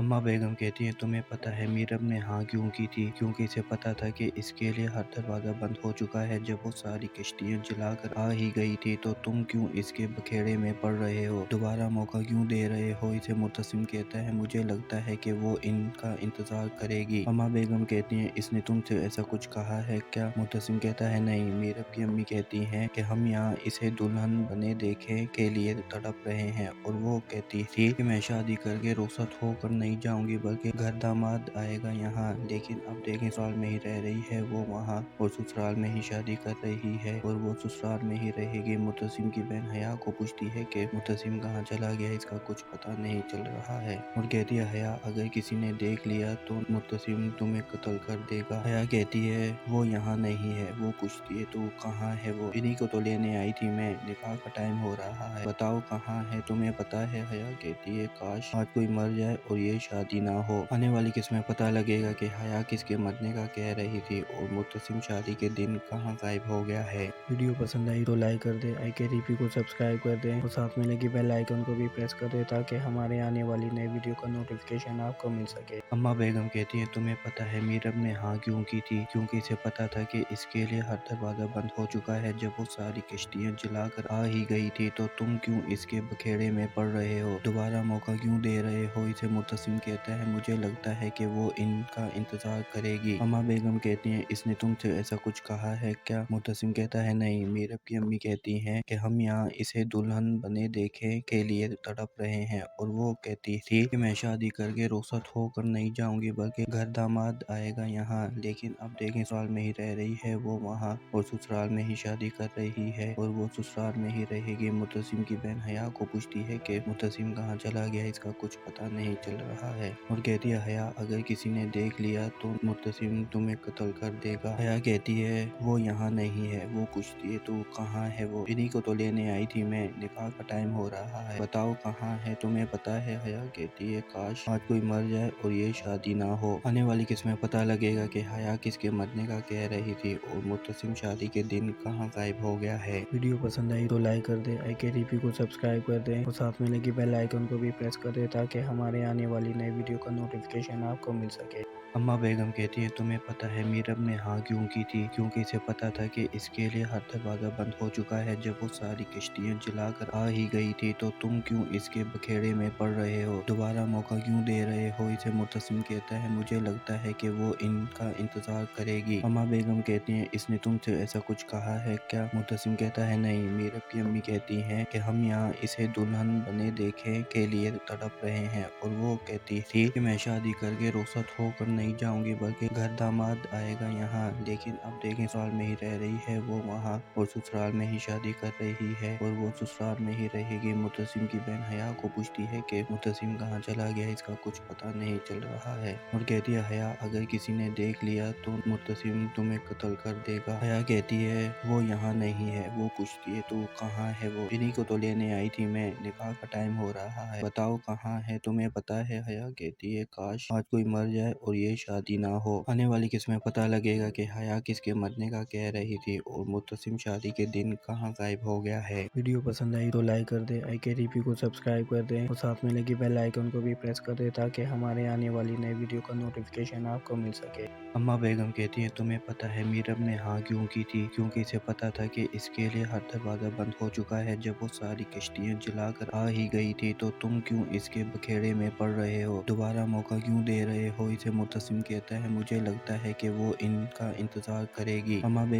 अम्मा बेगम कहती हैं, तुम्हें पता है मीरब ने हाँ क्यों की थी? क्योंकि इसे पता था कि इसके लिए हर दरवाज़ा बंद हो चुका है। जब वो सारी कश्तियाँ जलाकर आ ही गई थी तो तुम क्यों इसके बखेड़े में पड़ रहे हो? दोबारा मौका क्यों दे रहे हो इसे? मुतसिम कहता है, मुझे लगता है कि वो इनका इंतज़ार करेगी। अम्मा बेगम कहती हैं, इसने तुमसे ऐसा कुछ कहा है क्या? मुतसिम कहता है, नहीं। मीरब की अम्मी कहती हैं कि हम यहाँ इसे दुल्हन बने देखे के लिए तड़प रहे हैं, और वो कहती थी कि मैं शादी करके रुखसत होकर नहीं जाऊंगी, बल्कि घर दामाद आएगा यहाँ। लेकिन अब देखें, ससुराल में ही रह रही है वो वहाँ, और ससुराल में ही शादी कर रही है, और वो ससुराल में ही रहेगी। मुतसिम की बहन हया को पूछती है कि मुतसिम कहाँ चला गया, इसका कुछ पता नहीं चल रहा है, और कहती है, हया अगर किसी ने देख लिया तो मुतसिम तुम्हें कत्ल कर देगा। हया कहती है, वो यहाँ नहीं है। वो पूछती है, तो कहाँ है वो? इन्हीं को तो लेने आई थी मैं, निकाह का टाइम हो रहा है, बताओ कहाँ है? तुम्हें पता है? हया कहती है, काश आज कोई मर जाए और ये शादी ना हो। आने वाली किस्में पता लगेगा कि हया किसके मरने का कह रही थी, और मुतसिम शादी के दिन कहाँ गायब हो गया है। वीडियो पसंद आई तो लाइक कर दे, IKTV को सब्सक्राइब कर दे, और साथ में लगी बेल आइकन को भी प्रेस कर दे, ताकि हमारे आने वाली नई वीडियो का नोटिफिकेशन आपको मिल सके। अम्मा बेगम कहती है, तुम्हें पता है मीरब ने हाँ क्यों की थी? क्योंकि इसे पता था कि इसके लिए हर दरवाज़ा बंद हो चुका है। जब वो सारी कश्तियाँ जलाकर आ ही गई थी तो तुम क्यों इसके बखेड़े में पड़ रहे हो? दोबारा मौका क्यों दे रहे हो इसे? मुतसिम कहता है, मुझे लगता है कि वो इनका इंतजार करेगी। अम्मा बेगम कहती हैं, इसने तुमसे ऐसा कुछ कहा है क्या? मुतसिम कहता है, नहीं। मीरब की अम्मी कहती हैं कि हम यहाँ इसे दुल्हन बने देखे के लिए तड़प रहे हैं, और वो कहती थी कि मैं शादी करके रुखसत होकर नहीं जाऊंगी, बल्कि घर दामाद आएगा यहाँ। लेकिन अब देखें, ससुराल में ही रह रही है वो वहाँ, और ससुराल में ही शादी कर रही है, और वो ससुराल में ही रहेगी। मुतसिम की बहन हया को पूछती है कि मुतसिम कहाँ चला गया, इसका कुछ पता नहीं चल रहा है, और कहती है, हया अगर किसी ने देख लिया तो मुतसिम तुम्हें कत्ल कर देगा। हया कहती है, वो यहाँ नहीं है। वो पूछती है, तो कहाँ है वो? इन्हीं को तो लेने आई थी मैं, निकाह का टाइम हो रहा है, बताओ कहाँ है? तुम्हें पता है? हया कहती है, काश आज कोई मर जाए और ये शादी ना हो। आने वाली किस्में पता लगेगा कि हया किसके मरने का कह रही थी, और मुतसिम शादी के दिन कहाँ गायब हो गया है। वीडियो पसंद आई तो लाइक कर दे, IKTV को सब्सक्राइब कर दे, और साथ में लगी बेल आइकन को भी प्रेस कर दे, ताकि हमारे आने वाली नई वीडियो का नोटिफिकेशन आपको मिल सके। अम्मा बेगम कहती है, तुम्हें पता है मीरब ने हाँ क्यों की थी? क्योंकि इसे पता था कि इसके लिए हर दरवाज़ा बंद हो चुका है। जब वो सारी कश्तियाँ जलाकर आ ही गई थी तो तुम क्यों इसके बखेड़े में पड़ रहे हो? दोबारा मौका क्यों दे रहे हो इसे? मुतसिम कहता है, मुझे लगता है कि वो इनका इंतजार करेगी। अम्मा बेगम कहती हैं, इसने तुमसे ऐसा कुछ कहा है क्या? मुतसिम कहता है, नहीं। मीरब की अम्मी कहती हैं कि हम यहाँ इसे दुल्हन बने देखे के लिए तड़प रहे हैं, और वो कहती थी कि मैं शादी करके रुखसत होकर नहीं जाऊंगी, बल्कि घर दामाद आएगा यहाँ। लेकिन अब देखें, ससुराल में ही रह रही है वो वहाँ, और ससुराल में ही शादी कर रही है, और वो ससुराल में ही रहेगी। मुतसिम की बहन हया को पूछती है कि मुतसिम कहाँ चला गया, इसका कुछ पता नहीं चल रहा है, और कहती है, हया अगर किसी ने देख लिया तो मुतसिम तुम्हें कत्ल कर देगा। हया कहती है, वो यहाँ नहीं है। वो पूछती है, तो कहाँ है वो? इन्हीं को तो लेने आई थी मैं, निकाह का टाइम हो रहा है, बताओ कहाँ है? तुम्हें पता है? हया कहती है, काश आज कोई मर जाए और ये शादी ना हो। आने वाली किस्में पता लगेगा कि हया किसके मरने का कह रही थी, और मुतसिम शादी के दिन कहाँ गायब हो गया है। वीडियो पसंद आई तो लाइक कर दे, IKTV को सब्सक्राइब कर दे, और साथ में लगी बेल आइकन को भी प्रेस कर दे, ताकि हमारे आने वाली नई वीडियो का नोटिफिकेशन आपको मिल सके। अम्मा बेगम कहती है, तुम्हें पता है मीरब ने हाँ क्यों की थी? क्योंकि इसे पता था कि इसके लिए हर दरवाज़ा बंद हो चुका है। जब वो सारी कश्तियाँ जलाकर आ ही गई थी तो तुम क्यों इसके बखेड़े में पड़ रहे हो? दोबारा मौका क्यों दे रहे हो इसे? मुतसिम कहता है, मुझे लगता है कि वो इनका इंतजार करेगी। अम्मा बेगम